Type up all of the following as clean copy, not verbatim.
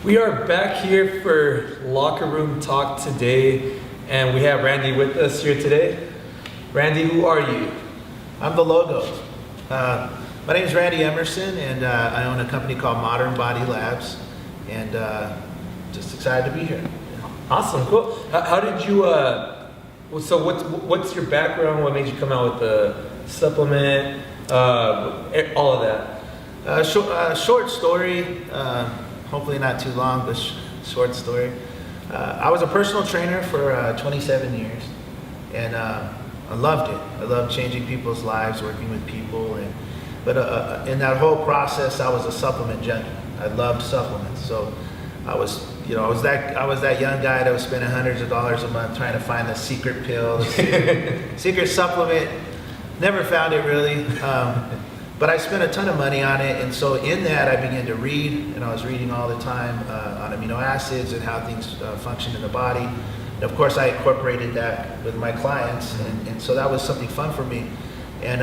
We are back here for Locker Room Talk today, and we have Randy with us here today. Randy, who are you? I'm the logo. My name is Randy Emerson, and I own a company called Modern Body Labs, and just excited to be here. Awesome, cool. How did you, so what's your background? What made you come out with the supplement, all of that? Short story, hopefully not too long, but short story. I was a personal trainer for 27 years, and I loved it. I loved changing people's lives, working with people, but in that whole process, I was a supplement junkie. I loved supplements, so I was that young guy that was spending hundreds of dollars a month trying to find the secret pill, the secret supplement. Never found it really. But I spent a ton of money on it, and so in that I began to read, and I was reading all the time on amino acids and how things function in the body. And of course I incorporated that with my clients, and so that was something fun for me. And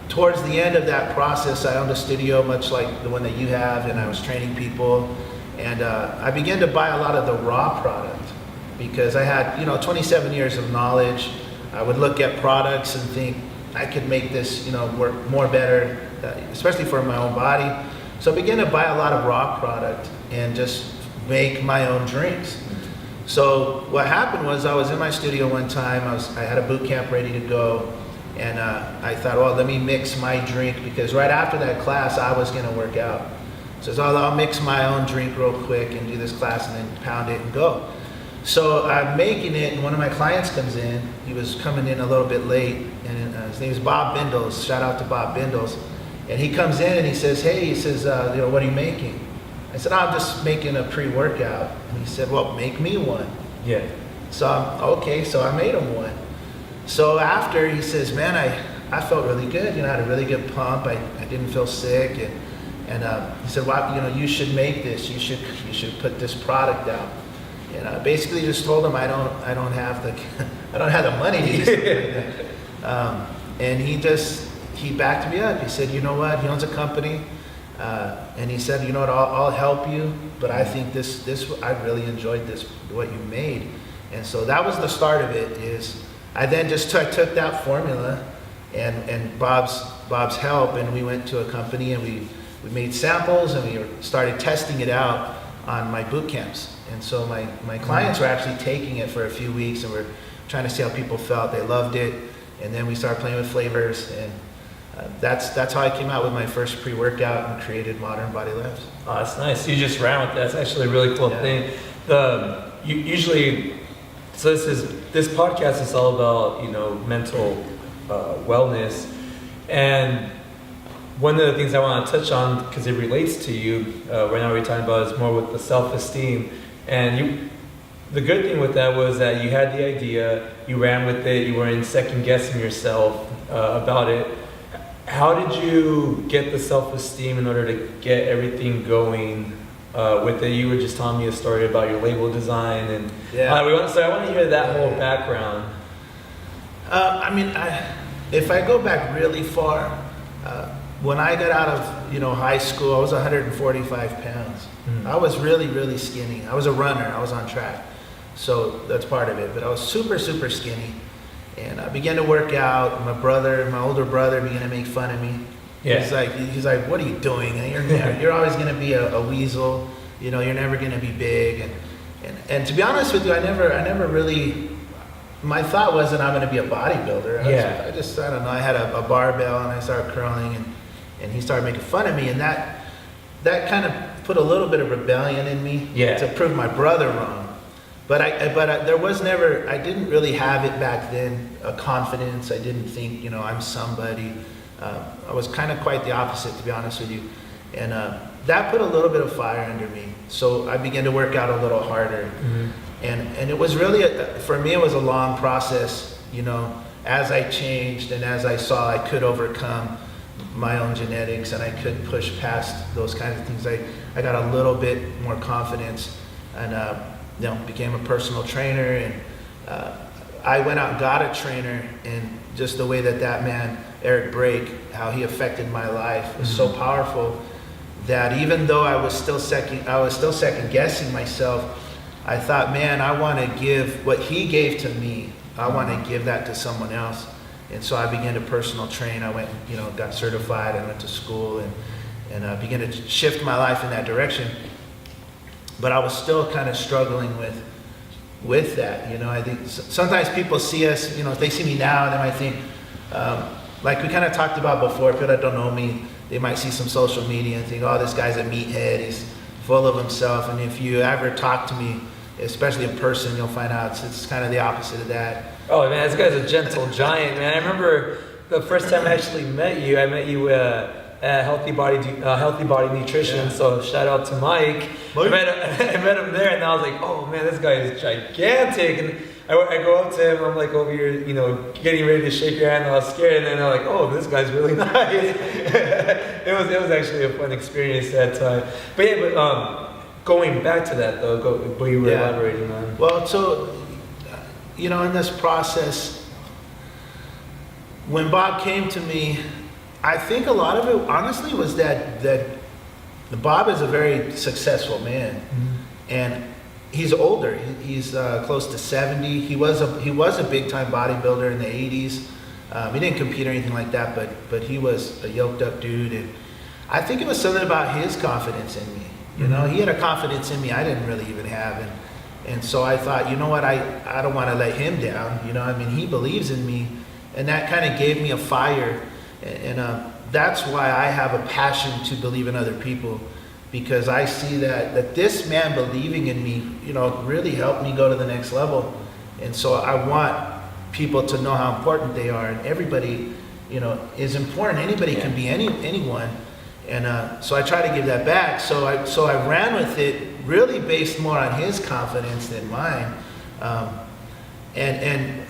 towards the end of that process, I owned a studio much like the one that you have, and I was training people, and I began to buy a lot of the raw product because I had 27 years of knowledge. I would look at products and think, I could make this, work more better, especially for my own body. So I began to buy a lot of raw product and just make my own drinks. So what happened was I was in my studio one time, I had a boot camp ready to go, and I thought, well, let me mix my drink, because right after that class, I was gonna work out. So I'll mix my own drink real quick and do this class and then pound it and go. So I'm making it, and one of my clients comes in. He was coming in a little bit late, and his name is Bob Bindles. Shout out to Bob Bindles. And he comes in and he says, hey, what are you making? I said, I'm just making a pre-workout. And he said, well, make me one. Yeah. So I made him one. So after, he says, man, I felt really good. I had a really good pump. I didn't feel sick. And he said, well, you should make this. You should put this product out. And I basically just told him I don't have the money to do something like that. And he backed me up. He said, you know what? He owns a company, and he said, you know what? I'll help you, but I think I really enjoyed what you made. And so that was the start of it. Is I then just took that formula and Bob's help, and we went to a company and we made samples, and we started testing it out on my boot camps. And so my clients were actually taking it for a few weeks, and we're trying to see how people felt. They loved it, and then we started playing with flavors, and that's how I came out with my first pre-workout and created Modern Body Labs. Oh, that's nice. You just ran with that. That's actually a really cool thing. This podcast is all about mental wellness, and one of the things I want to touch on, because it relates to you, right now we're talking about, is more with the self-esteem. And the good thing with that was that you had the idea, you ran with it, you weren't second guessing yourself about it. How did you get the self-esteem in order to get everything going with it? You were just telling me a story about your label design, and I want to hear that whole background. If I go back really far, when I got out of high school, I was 145 pounds. I was really, really skinny. I was a runner. I was on track, so that's part of it. But I was super, super skinny, and I began to work out. My older brother, began to make fun of me. Yeah. He's like, what are you doing? You're always going to be a weasel. You're never going to be big. And to be honest with you, I never really. My thought wasn't I'm going to be a bodybuilder. I don't know. I had a barbell, and I started curling, and he started making fun of me, and that kind of put a little bit of rebellion in me to prove my brother wrong. But there was never, I didn't really have it back then, a confidence. I didn't think, I'm somebody. I was kind of quite the opposite, to be honest with you. And that put a little bit of fire under me. So I began to work out a little harder. Mm-hmm. And it was really, for me, it was a long process, as I changed and as I saw I could overcome my own genetics and I could push past those kinds of things. I got a little bit more confidence and became a personal trainer, and I went out and got a trainer, and just the way that man, Eric Brake, how he affected my life was so powerful that even though I was still second guessing myself, I thought, man, I want to give what he gave to me. I want to give that to someone else. And so I began to personal train. I went, got certified. I went to school and began to shift my life in that direction. But I was still kind of struggling with that. I think sometimes people see us, if they see me now, they might think, like we kind of talked about before, people that don't know me, they might see some social media and think, oh, this guy's a meathead, he's full of himself. And if you ever talk to me, especially in person, you'll find out it's kind of the opposite of that. Oh man, this guy's a gentle giant, man. I remember the first time I actually met you, at Healthy Body Nutrition. Yeah. So shout out to Mike. I met him there, and I was like, oh man, this guy is gigantic. And I go up to him, I'm like over here, getting ready to shake your hand. I was scared, and then I'm like, oh, this guy's really nice. it was actually a fun experience that time. But going back to that though, what you were elaborating on. Well, so in this process, when Bob came to me, I think a lot of it, honestly, was that Bob is a very successful man, and he's older. He's close to 70. He was a big time bodybuilder in the 80s. He didn't compete or anything like that, but he was a yoked up dude, and I think it was something about his confidence in me. He had a confidence in me I didn't really even have, and so I thought, you know what, I don't want to let him down. He believes in me, and that kind of gave me a fire. And that's why I have a passion to believe in other people, because I see that this man believing in me, really helped me go to the next level. And so I want people to know how important they are, and everybody, is important. Anybody can be anyone. And so I try to give that back. So I ran with it, really based more on his confidence than mine. And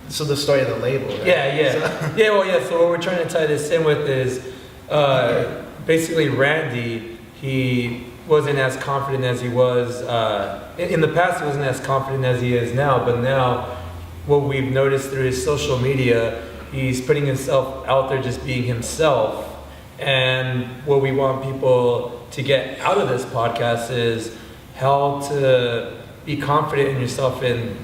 so the story of the label, right? Yeah. So what we're trying to tie this in with is basically Randy. He wasn't as confident as he was in the past. He wasn't as confident as he is now. But now, what we've noticed through his social media, he's putting himself out there, just being himself. And what we want people to get out of this podcast is how to be confident in yourself and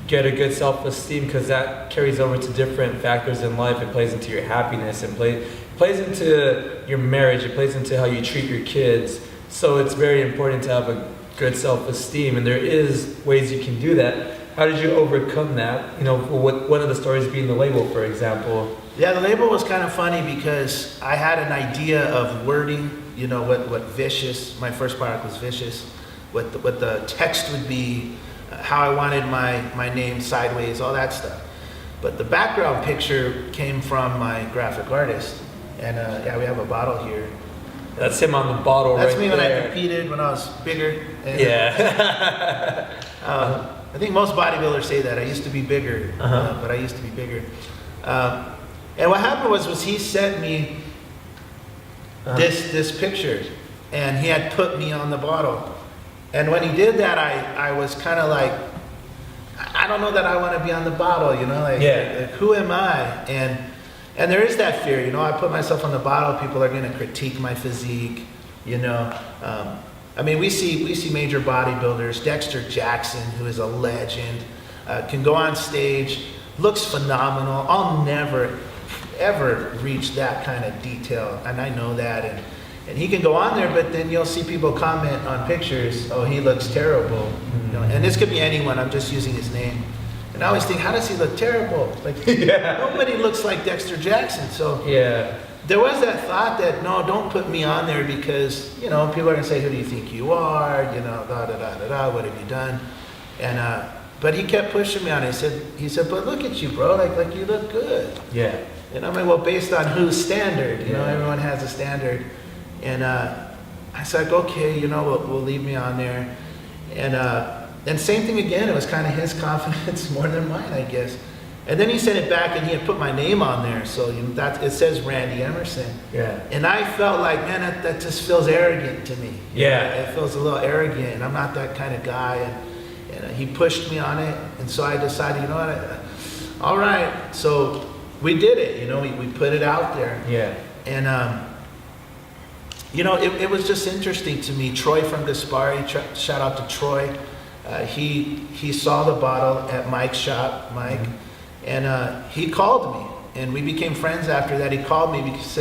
get a good self-esteem, because that carries over to different factors in life. It plays into your happiness, and plays into your marriage. It plays into how you treat your kids. So it's very important to have a good self-esteem, and there is ways you can do that. How did you overcome that? One of the stories being the label, for example. Yeah, the label was kind of funny because I had an idea of wording, what vicious, my first product was vicious, what the text would be, how I wanted my name sideways, all that stuff. But the background picture came from my graphic artist. And we have a bottle here. That's him on the bottle. That's right me there. when I competed, when I was bigger. And, I think most bodybuilders say that. I used to be bigger, but I used to be bigger. And what happened was he sent me this picture, and he had put me on the bottle. And when he did that, I was kind of like, I don't know that I want to be on the bottle, like who am I? And there is that fear, I put myself on the bottle, people are going to critique my physique, we see major bodybuilders, Dexter Jackson, who is a legend, can go on stage, looks phenomenal. I'll never, ever reach that kind of detail, and I know that, and he can go on there, but then you'll see people comment on pictures, oh, he looks terrible, and this could be anyone, I'm just using his name. And I always think, how does he look terrible? Like, nobody looks like Dexter Jackson. So there was that thought that, no, don't put me on there because, people are going to say, who do you think you are? What have you done? And, but he kept pushing me on it. He said, but look at you, bro. Like you look good. Yeah. And I'm like, well, based on whose standard? Everyone has a standard. And I said, okay, we'll leave me on there. And same thing again, it was kind of his confidence more than mine, I guess. And then he sent it back, and he had put my name on there, so that it says Randy Emerson. Yeah. And I felt like, man, that just feels arrogant to me. It feels a little arrogant, and I'm not that kind of guy. And he pushed me on it, and so I decided, all right. So we did it, we put it out there. Yeah. And It was just interesting to me. Troy from Gaspari, shout out to Troy. He saw the bottle at Mike's shop, Mike, and he called me, and we became friends after that. He called me because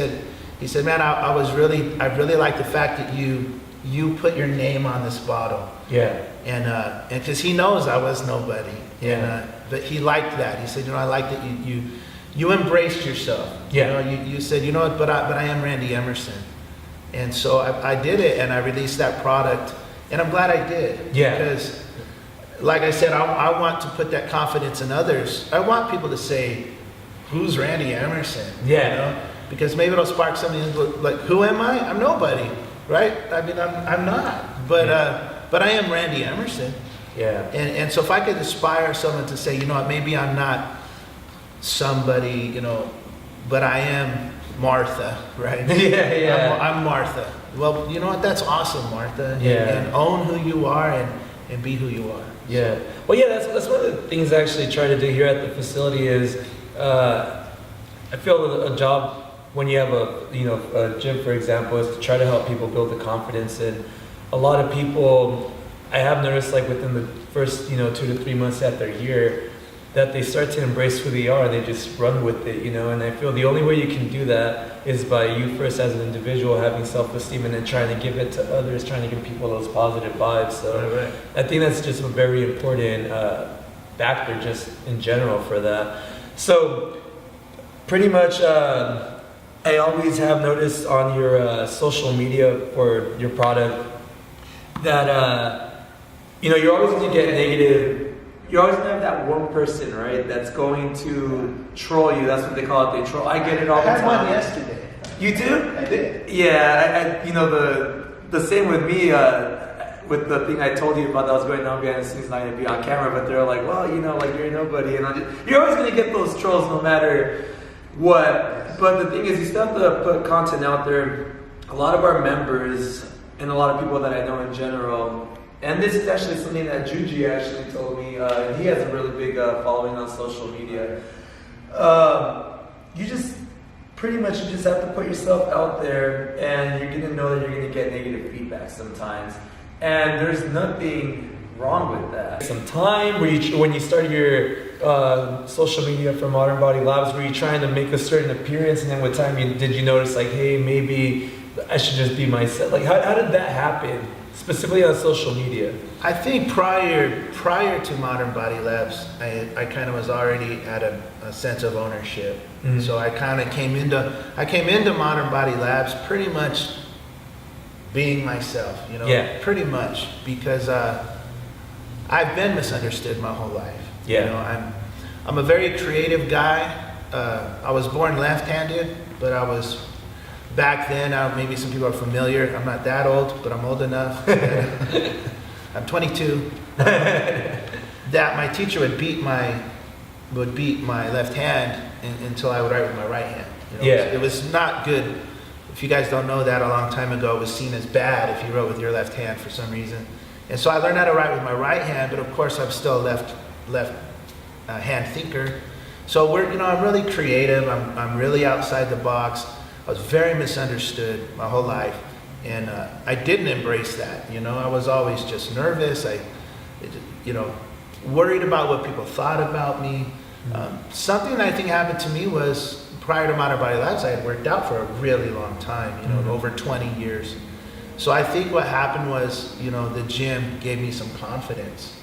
he said, man, I really like the fact that you put your name on this bottle. Yeah. And because he knows I was nobody. Yeah. But he liked that. He said, I like that you embraced yourself. Yeah. You said, what, but I am Randy Emerson. And so I did it, and I released that product, and I'm glad I did. Yeah. Because, like I said, I want to put that confidence in others. I want people to say, who's Randy Emerson? Yeah. Because maybe it'll spark something like, who am I? I'm nobody, right? I mean, I'm not. But I am Randy Emerson. Yeah. And so if I could inspire someone to say, maybe I'm not somebody, but I am Martha, right? Yeah. I'm Martha. Well, you know what? That's awesome, Martha. Yeah. And own who you are and be who you are. Yeah. Well, yeah, that's one of the things I actually try to do here at the facility is I feel a job when you have a gym, for example, is to try to help people build the confidence. And a lot of people, I have noticed like within the first 2 to 3 months that they're here, that they start to embrace who they are and they just run with it, and I feel the only way you can do that is by you first as an individual having self-esteem and then trying to give it to others, trying to give people those positive vibes. So Right. I think that's just a very important factor just in general for that. So pretty much I always have noticed on your social media for your product that you're always going to get negative. You're always gonna have that one person, right, that's going to troll you. That's what they call it. They troll. I get it all the time. I had one yesterday. You do? I did. Yeah, the same with me. With the thing I told you about that was going on behind the scenes, not gonna be on camera, but they're like, well, like you're nobody, and you're always gonna get those trolls no matter what. But the thing is, you still have to put content out there. A lot of our members and a lot of people that I know in general. And this is actually something that Juji actually told me. He has a really big following on social media. You just have to put yourself out there, and you're gonna know that you're gonna get negative feedback sometimes. And there's nothing wrong with that. Some time when you started your social media for Modern Body Labs, were you trying to make a certain appearance, and then with time, did you notice like, hey, maybe I should just be myself? Like, how did that happen? Specifically on social media. I think prior to Modern Body Labs, I kind of was already at a sense of ownership. Mm-hmm. So I kind of came into Modern Body Labs pretty much being myself, Yeah. pretty much, because I've been misunderstood my whole life. Yeah. I'm a very creative guy. I was born left-handed, but I was back then, maybe some people are familiar. I'm not that old, but I'm old enough. I'm 22. That my teacher would beat my left hand until I would write with my right hand. Yeah. It was not good. If you guys don't know that, a long time ago, it was seen as bad if you wrote with your left hand for some reason. And so I learned how to write with my right hand, but of course I'm still a left hand thinker. So I'm really creative. I'm really outside the box. I was very misunderstood my whole life, and I didn't embrace that. I was always just nervous. Worried about what people thought about me. Something that I think happened to me was prior to Modern Body Labs, I had worked out for a really long time, over 20 years. So I think what happened was, the gym gave me some confidence,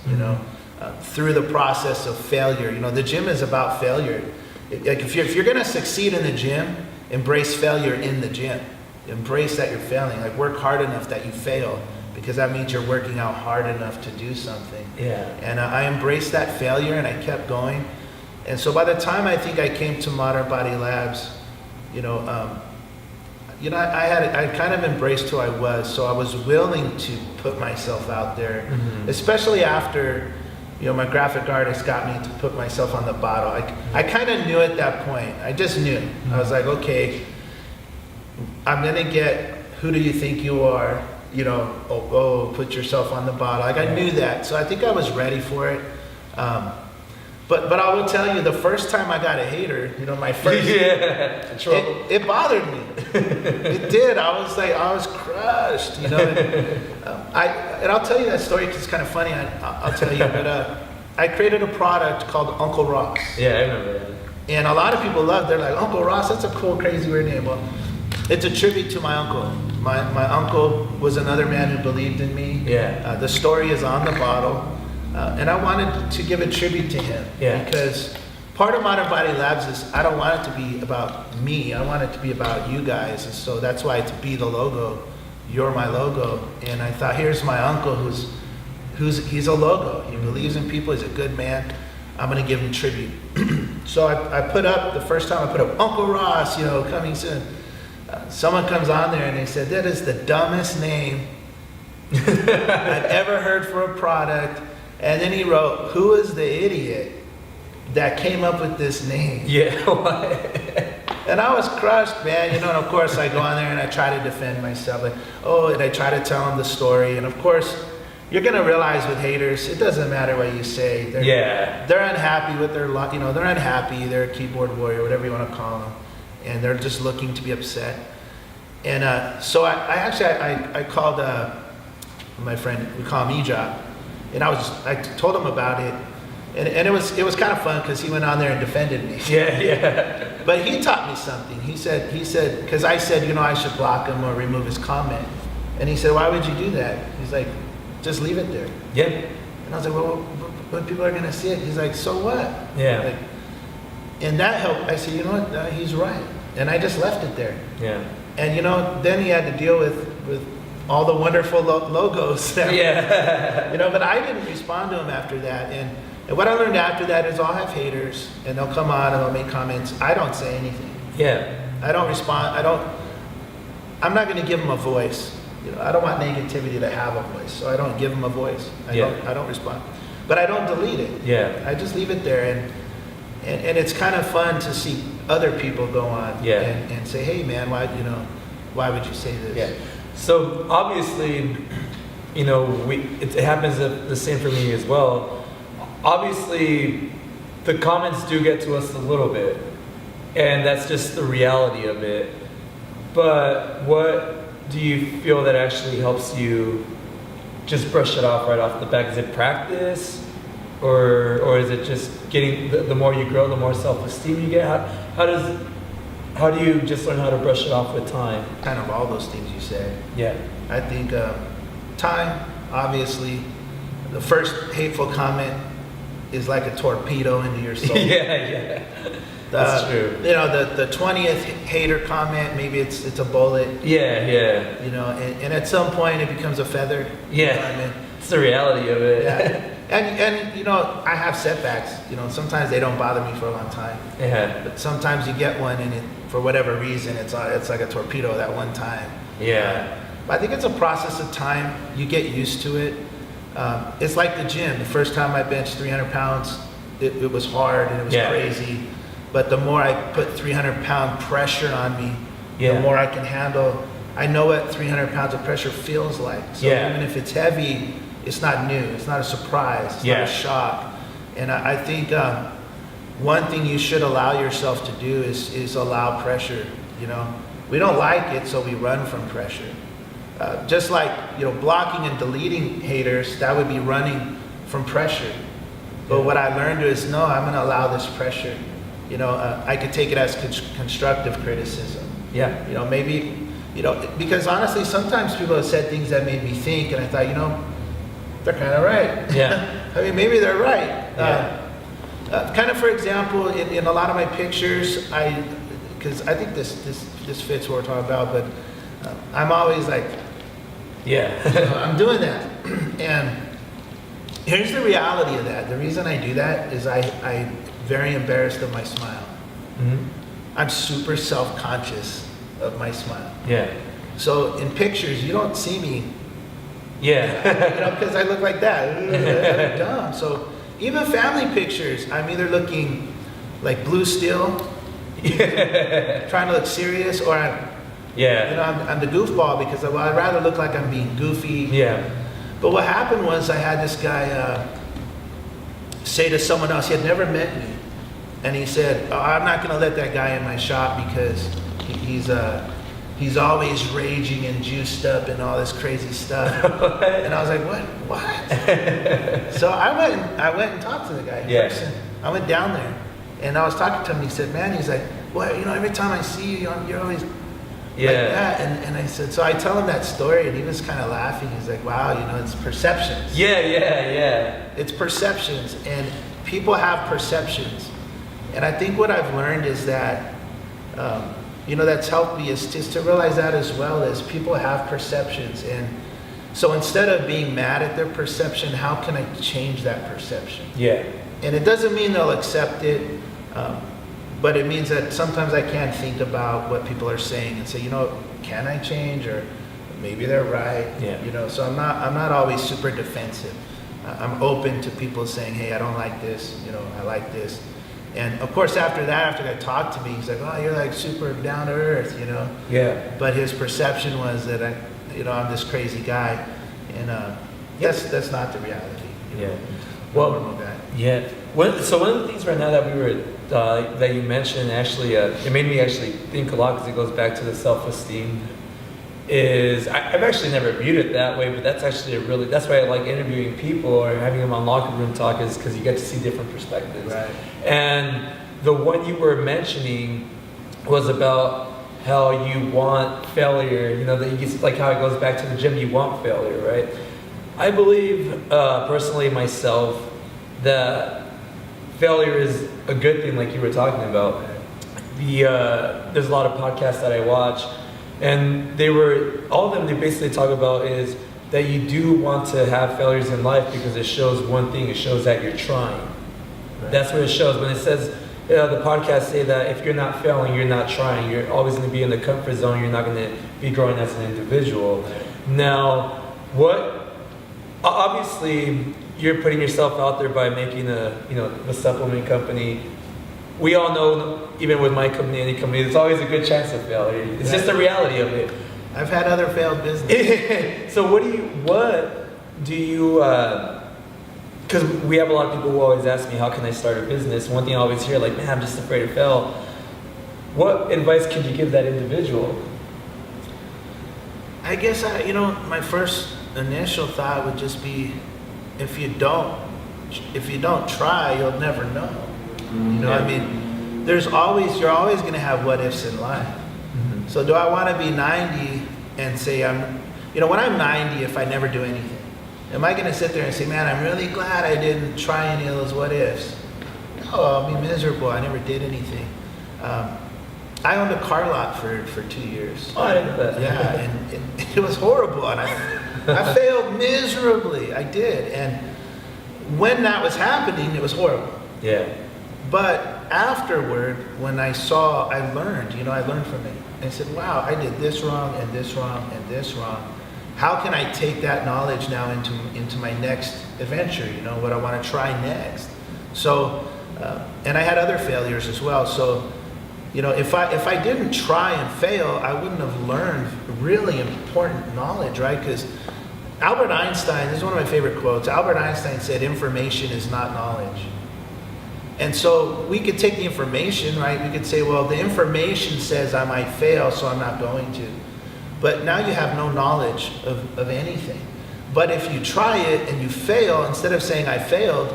through the process of failure. The gym is about failure. Like if you're going to succeed in the gym, embrace failure in the gym. Embrace that you're failing. Like work hard enough that you fail, because that means you're working out hard enough to do something. Yeah. And I embraced that failure, and I kept going. And so by the time I think I came to Modern Body Labs, I kind of embraced who I was. So I was willing to put myself out there, especially after, my graphic artist got me to put myself on the bottle. I kind of knew at that point. I just knew. I was like, okay, I'm gonna get who do you think you are? Put yourself on the bottle. Like I knew that. So I think I was ready for it. But I will tell you, the first time I got a hater, my first, trouble. it bothered me. It did. I was crushed, And, I'll tell you that story because it's kind of funny. I'll tell you, but I created a product called Uncle Ross. Yeah, I remember that. And a lot of people love. They're like, Uncle Ross, that's a cool, crazy, weird name. Well, it's a tribute to my uncle. My uncle was another man who believed in me. Yeah. The story is on the bottle. And I wanted to give a tribute to him. Yeah. Because part of Modern Body Labs is I don't want it to be about me. I want it to be about you guys. And so that's why to be the logo, you're my logo. And I thought, here's my uncle he's a logo. He believes in people. He's a good man. I'm going to give him tribute. So I put up, the first time I put up Uncle Ross, coming soon. Someone comes on there and they said, that is the dumbest name I've ever heard for a product. And then he wrote, who is the idiot that came up with this name? Yeah. And I was crushed, man. And of course I go on there and I try to defend myself. And I try to tell him the story. And of course, you're going to realize with haters, it doesn't matter what you say. They're unhappy with their luck. They're unhappy. They're a keyboard warrior, whatever you want to call them. And they're just looking to be upset. And so I called my friend, we call him Ejab. And I told him about it, and it was kind of fun because he went on there and defended me. Yeah. But he taught me something. He said because I said I should block him or remove his comment, and he said, why would you do that? He's like, just leave it there. Yeah. And I was like, well, but people are gonna see it. He's like, so what? Yeah. And that helped. I said, you know what? He's right, and I just left it there. Yeah. And then he had to deal with all the wonderful logos. But I didn't respond to him after that. And what I learned after that is I'll have haters, and they'll come on and they'll make comments. I don't say anything. Yeah. I don't respond. I'm not going to give them a voice. I don't want negativity to have a voice, so I don't give them a voice. I don't respond. But I don't delete it. Yeah. I just leave it there, and it's kind of fun to see other people go on and say, hey man, why would you say this? Yeah. So obviously, it happens the same for me as well. Obviously, the comments do get to us a little bit, and that's just the reality of it. But what do you feel that actually helps you just brush it off right off the bat? Is it practice, or is it just getting the more you grow, the more self-esteem you get? How do you just learn how to brush it off with time? Kind of all those things you said. Yeah. I think time, obviously. The first hateful comment is like a torpedo into your soul. Yeah. That's true. The 20th hater comment, maybe it's a bullet. Yeah. And at some point it becomes a feather. Yeah. It's the reality of it. Yeah. And I have setbacks. Sometimes they don't bother me for a long time. Yeah. But sometimes you get one, and for whatever reason, it's like a torpedo that one time. Yeah. But I think it's a process of time. You get used to it. It's like the gym. The first time I benched 300 pounds, it was hard and it was crazy. But the more I put 300-pound pressure on me, the more I can handle. I know what 300 pounds of pressure feels like. So even if it's heavy, it's not new. It's not a surprise. It's not a shock. And I think one thing you should allow yourself to do is allow pressure. We don't like it, so we run from pressure. Just like blocking and deleting haters, that would be running from pressure. But what I learned is no, I'm going to allow this pressure. I could take it as constructive criticism. Yeah. Maybe because honestly, sometimes people have said things that made me think, and I thought, they're kind of right. Yeah. I mean, maybe they're right. Yeah. Kind of, for example, in a lot of my pictures, because I think this fits what we're talking about, but I'm always like, I'm doing that. And here's the reality of that. The reason I do that is I'm very embarrassed of my smile. Mm-hmm. I'm super self-conscious of my smile. Yeah. So in pictures, you don't see me. Yeah. Because I look like that. I'm dumb. So even family pictures, I'm either looking like blue steel, trying to look serious, or I'm the goofball because I'd rather look like I'm being goofy. Yeah. But what happened was I had this guy, say to someone else, he had never met me, and he said, oh, I'm not going to let that guy in my shop because he's always raging and juiced up and all this crazy stuff. And I was like, what? So I went and talked to the guy in person. I went down there and I was talking to him, and he said, man, he's like, well, every time I see you, you're always like that. And I said, so I tell him that story, and he was kind of laughing. He's like, wow, it's perceptions. Yeah. It's perceptions, and people have perceptions. And I think what I've learned is that, that's helped me is to realize that as well, as people have perceptions. And so instead of being mad at their perception, how can I change that perception? Yeah. And it doesn't mean they'll accept it, but it means that sometimes I can think about what people are saying and say, can I change? Or maybe they're right. Yeah. So I'm not always super defensive. I'm open to people saying, hey, I don't like this, I like this. And of course, after they talked to me, he's like, oh, you're like super down to earth, Yeah. But his perception was that I'm this crazy guy, and that's not the reality. Yeah. Well, yeah. So one of the things right now that we were that you mentioned actually, it made me actually think a lot because it goes back to the self-esteem. Is I've actually never viewed it that way, but that's actually that's why I like interviewing people or having them on locker room talk, is because you get to see different perspectives. Right. And the one you were mentioning was about how you want failure. That you like how it goes back to the gym. You want failure, right? I believe personally myself that failure is a good thing, like you were talking about. There's a lot of podcasts that I watch. And all of them, they basically talk about is that you do want to have failures in life because it shows one thing, it shows that you're trying. Right. That's what it shows. When it says, the podcasts say that if you're not failing, you're not trying. You're always going to be in the comfort zone. You're not going to be growing as an individual. Now, obviously, you're putting yourself out there by making a supplement company. We all know, even with my company, any company, there's always a good chance of failure. It's just the reality of it. I've had other failed businesses. So what do you, because we have a lot of people who always ask me, how can I start a business? One thing I always hear, like, man, I'm just afraid to fail. What advice could you give that individual? I guess, my first initial thought would just be, if you don't try, you'll never know. You're always going to have what ifs in life. Mm-hmm. So do I want to be 90 and say when I'm 90, if I never do anything, am I going to sit there and say, man, I'm really glad I didn't try any of those what ifs? No, I'll be miserable. I never did anything. I owned a car lot for 2 years. Oh, I didn't know that. Yeah, and it was horrible. And I failed miserably. I did. And when that was happening, it was horrible. Yeah. But afterward, when I learned, I learned from it. I said, wow, I did this wrong and this wrong and this wrong. How can I take that knowledge now into my next adventure, what I want to try next? So, and I had other failures as well. So, if I didn't try and fail, I wouldn't have learned really important knowledge, right? Because Albert Einstein, this is one of my favorite quotes. Albert Einstein said, information is not knowledge. And so we could take the information, right? We could say, well, the information says I might fail, so I'm not going to. But now you have no knowledge of anything. But if you try it and you fail, instead of saying I failed,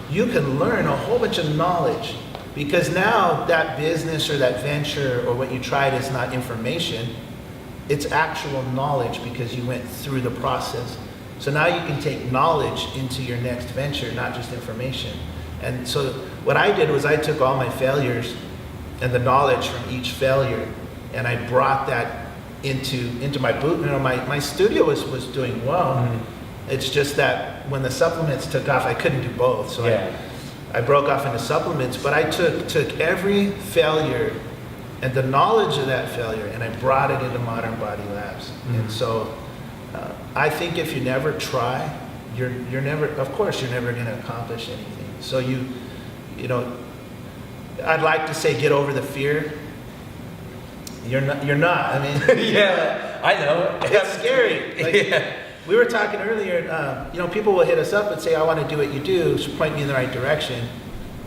you can learn a whole bunch of knowledge. Because now that business or that venture or what you tried is not information, it's actual knowledge because you went through the process. So now you can take knowledge into your next venture, not just information. And so what I did was I took all my failures and the knowledge from each failure, and I brought that into my boot. My studio was doing well. Mm-hmm. It's just that when the supplements took off, I couldn't do both. So I broke off into supplements, but I took every failure and the knowledge of that failure, and I brought it into Modern Body Labs. Mm-hmm. And so I think if you never try, you're never going to accomplish anything. So I'd like to say get over the fear. You're not. I mean, yeah, I know. It's scary. We were talking earlier, people will hit us up and say, I want to do what you do, so point me in the right direction.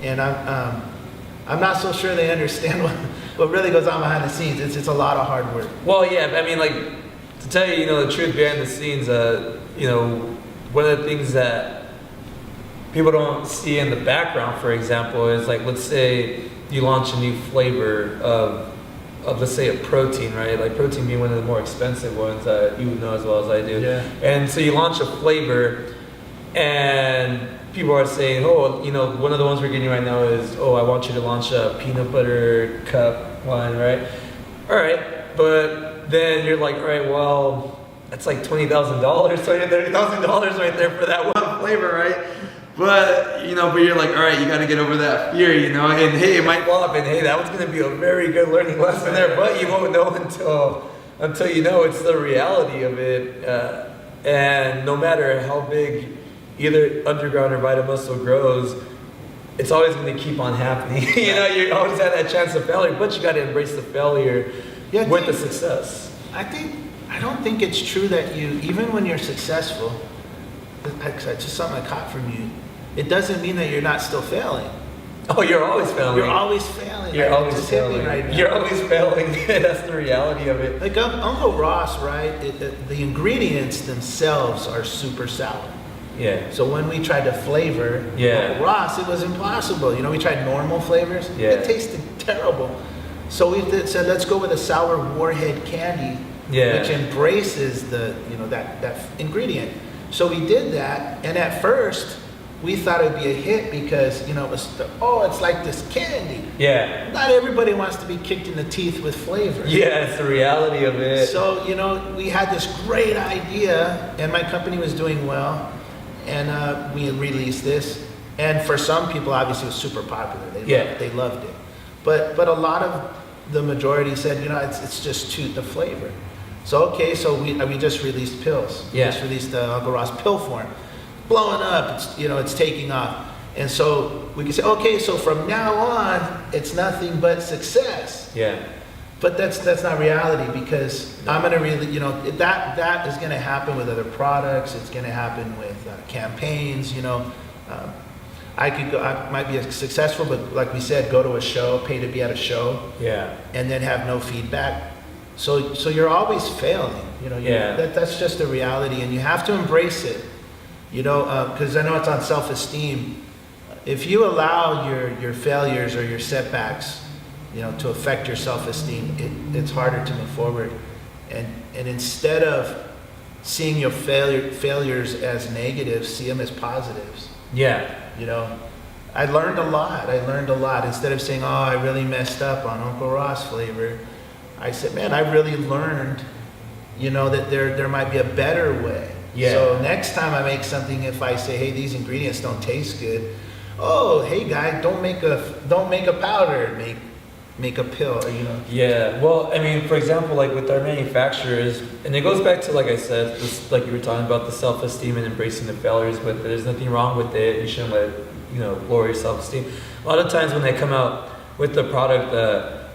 And I'm not so sure they understand what really goes on behind the scenes. It's a lot of hard work. Well, yeah, I mean, like, to tell you, the truth behind the scenes, one of the things that people don't see in the background, for example, is like, let's say you launch a new flavor of let's say a protein, right? Like protein being one of the more expensive ones that you would know as well as I do. Yeah. And so you launch a flavor and people are saying, oh, one of the ones we're getting right now is, oh, I want you to launch a peanut butter cup one, right? All right, but then you're like, all right, well, that's like $20,000, $30,000 right there for that one flavor, right? But you're like, all right, you got to get over that fear, and hey, it might flop, and hey, that was going to be a very good learning lesson there, but you won't know until you know it's the reality of it. And no matter how big either underground or Vita Muscle grows, it's always going to keep on happening. You always have that chance of failure, but you got to embrace the failure with the success. I don't think it's true that even when you're successful, it's just something I caught from you, it doesn't mean that you're not still failing. Oh, you're always failing. You're always failing. You're always failing. Right now. You're always failing. That's the reality of it. Like Uncle Ross, right? The ingredients themselves are super sour. Yeah. So when we tried to flavor Uncle Ross, it was impossible. We tried normal flavors. Yeah. It tasted terrible. So we said, let's go with a sour warhead candy, which embraces that ingredient. So we did that, and at first we thought it'd be a hit because it was it's like this candy. Yeah. Not everybody wants to be kicked in the teeth with flavor. Yeah, it's the reality of it. So we had this great idea, and my company was doing well, and we released this. And for some people, obviously, it was super popular. They loved it. But a lot of the majority said, it's just the flavor. So we just released pills. Yeah. We just released the Uncle Ross pill form. Blowing up, it's taking off. And so we can say, okay, so from now on, it's nothing but success. Yeah. But that's not reality, because I'm going to really, that is going to happen with other products. It's going to happen with campaigns, I might be successful, but like we said, go to a show, pay to be at a show. Yeah. And then have no feedback. So you're always failing, that's just the reality, and you have to embrace it, because I know it's on self-esteem. If you allow your failures or your setbacks, to affect your self-esteem, it's harder to move forward. And instead of seeing your failures as negatives, see them as positives. Yeah. I learned a lot. Instead of saying, oh, I really messed up on Uncle Ross flavor, I said, man, I really learned, that there might be a better way. Yeah. So next time I make something, if I say, hey, these ingredients don't taste good, oh, hey guy, don't make a powder, make a pill, Yeah. Well, I mean, for example, like with our manufacturers, and it goes back to, like I said, this, like you were talking about the self-esteem and embracing the failures, but there's nothing wrong with it. You shouldn't let lower your self-esteem. A lot of times when they come out with the product,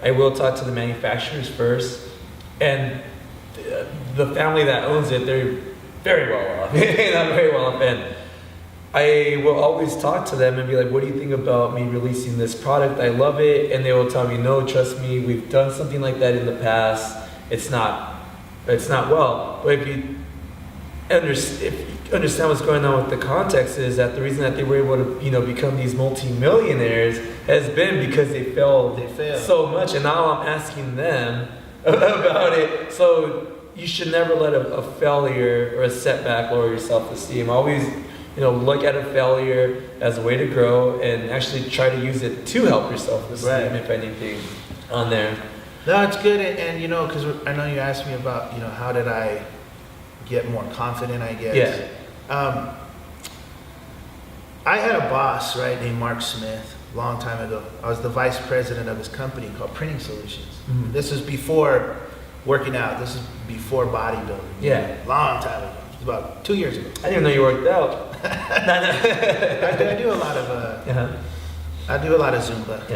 I will talk to the manufacturers first, and the family that owns it, they're very well off. Very well off, and I will always talk to them and be like, what do you think about me releasing this product? I love it. And they will tell me, no, trust me, we've done something like that in the past. It's not well. But if you understand what's going on with the context, is that the reason that they were able to, become these multi-millionaires has been because they failed so much. And now I'm asking them about it. So you should never let a failure or a setback lower your self-esteem. Always, look at a failure as a way to grow and actually try to use it to help your self-esteem, if anything, on there. No, it's good. And because I know you asked me about, how did I get more confident, I guess. Yeah. I had a boss, right, named Mark Smith, a long time ago. I was the vice president of his company called Printing Solutions. Mm-hmm. This is before working out. This is before bodybuilding. Yeah. Long time ago. It was about 2 years ago. I didn't know you worked out. I do a lot of I do a lot of Zumba.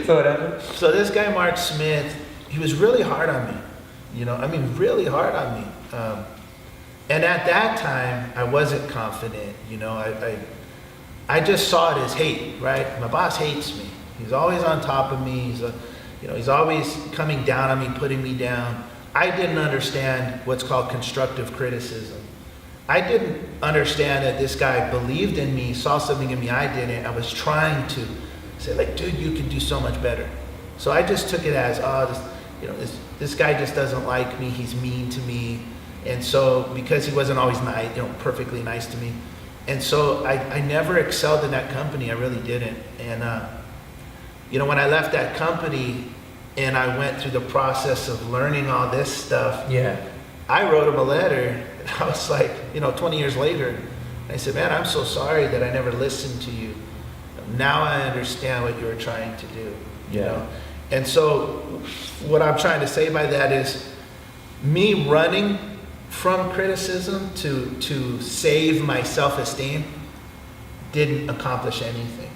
So what happened? So this guy Mark Smith, he was really hard on me. Really hard on me. And at that time, I wasn't confident. You know, I just saw it as hate, right? My boss hates me. He's always on top of me. He's always coming down on me, putting me down. I didn't understand what's called constructive criticism. I didn't understand that this guy believed in me, saw something in me I didn't. I was trying to say, like, dude, you can do so much better. So I just took it as, this guy just doesn't like me. He's mean to me. And so because he wasn't always nice, perfectly nice to me. And so I never excelled in that company. I really didn't. And, when I left that company and I went through the process of learning all this stuff, I wrote him a letter. And I was like, 20 years later, I said, man, I'm so sorry that I never listened to you. Now I understand what you were trying to do. You know? And so what I'm trying to say by that is me running from criticism to save my self-esteem didn't accomplish anything.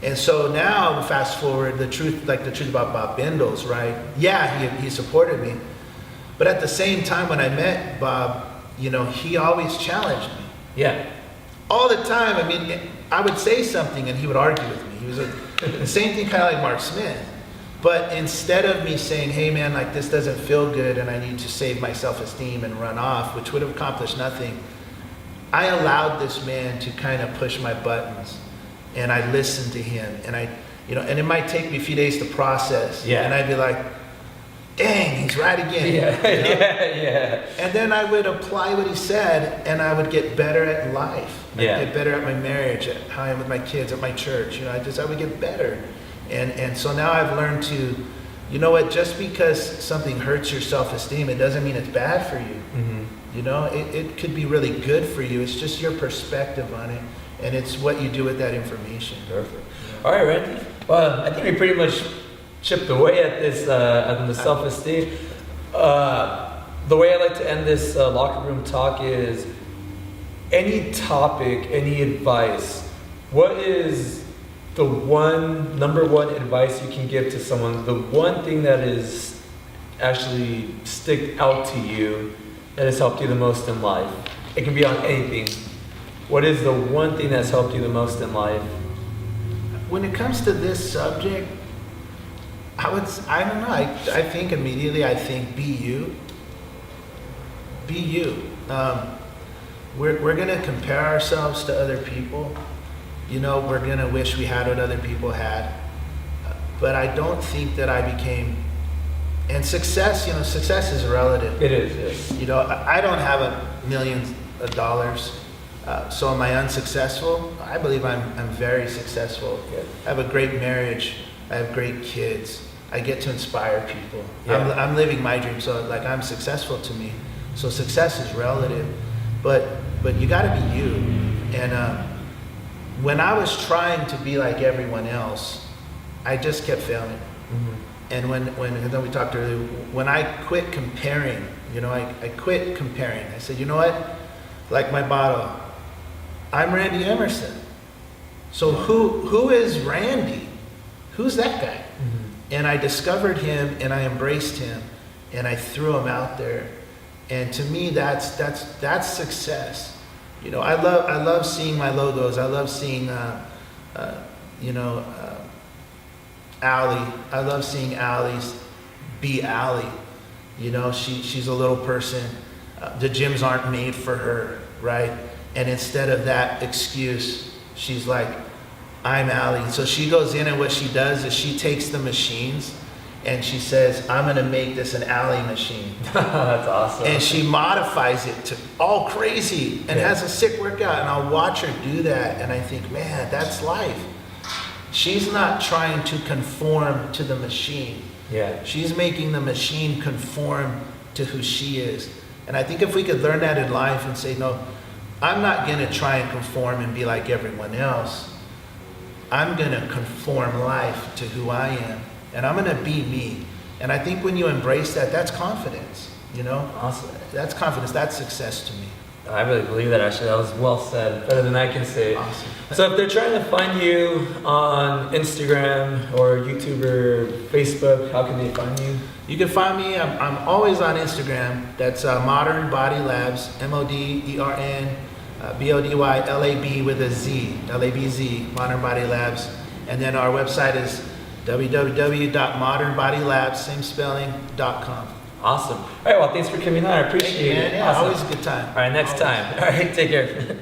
And so now, fast forward, the truth about Bob Bindles, right? Yeah, he supported me. But at the same time, when I met Bob, he always challenged me. Yeah. All the time. I mean, I would say something and he would argue with me. He was the same thing kind of like Mark Smith. But instead of me saying, hey man, like this doesn't feel good and I need to save my self-esteem and run off, which would have accomplished nothing, I allowed this man to kind of push my buttons. And I listened to him, and and it might take me a few days to process. Yeah. And I'd be like, dang, he's right again. Yeah. And then I would apply what he said, and I would get better at life. I'd get better at my marriage, at how I am with my kids, at my church. I would get better. And so now I've learned to, just because something hurts your self-esteem, it doesn't mean it's bad for you. It could be really good for you. It's just your perspective on it. And it's what you do with that information. Perfect. All right, Randy. Well, I think we pretty much chipped away at this, on the self-esteem. The way I like to end this locker room talk is any topic, any advice. What is the number one advice you can give to someone? The one thing that is actually stick out to you that has helped you the most in life. It can be on anything. What is the one thing that's helped you the most in life? When it comes to this subject, I don't know. I think immediately, be you. Be you. We're going to compare ourselves to other people. We're going to wish we had what other people had. But I don't think that I became, and success is relative. It is, yes. I don't have millions of dollars. So am I unsuccessful? I believe I'm very successful. Yeah. I have a great marriage. I have great kids. I get to inspire people. Yeah. I'm living my dream, so I'm successful to me. So success is relative, but you got to be you. And when I was trying to be like everyone else, I just kept failing. And when we talked earlier, when I quit comparing, I quit comparing. I said, you know what? Like my motto, I'm Randy Emerson. So who is Randy? Who's that guy? And I discovered him and I embraced him and I threw him out there. And to me, that's success. I love seeing my logos. I love seeing, Allie. I love seeing Allie's be Allie. She's a little person. The gyms aren't made for her, right? And instead of that excuse, she's like, I'm Allie. So she goes in and what she does is she takes the machines and she says, I'm gonna make this an Allie machine. That's awesome. And she modifies it to all crazy and has a sick workout, and I'll watch her do that and I think, man, that's life. She's not trying to conform to the machine. Yeah. She's making the machine conform to who she is. And I think if we could learn that in life and say, no, I'm not going to try and conform and be like everyone else. I'm going to conform life to who I am. And I'm going to be me. And I think when you embrace that, that's confidence, Awesome. That's confidence. That's success to me. I really believe that actually. That was well said. Better than I can say. Awesome. So if they're trying to find you on Instagram or YouTube or Facebook, how can they find you? You can find me. I'm always on Instagram. That's Modern Body Labs. MODERN BODYLAB with a Z. LABZ. Modern Body Labs. And then our website is www.modernbodylabs, same spelling.com. Awesome. All right, well, thanks for coming on. I appreciate it. Yeah, Awesome. always a good time. All right, next Always. time. All right, take care.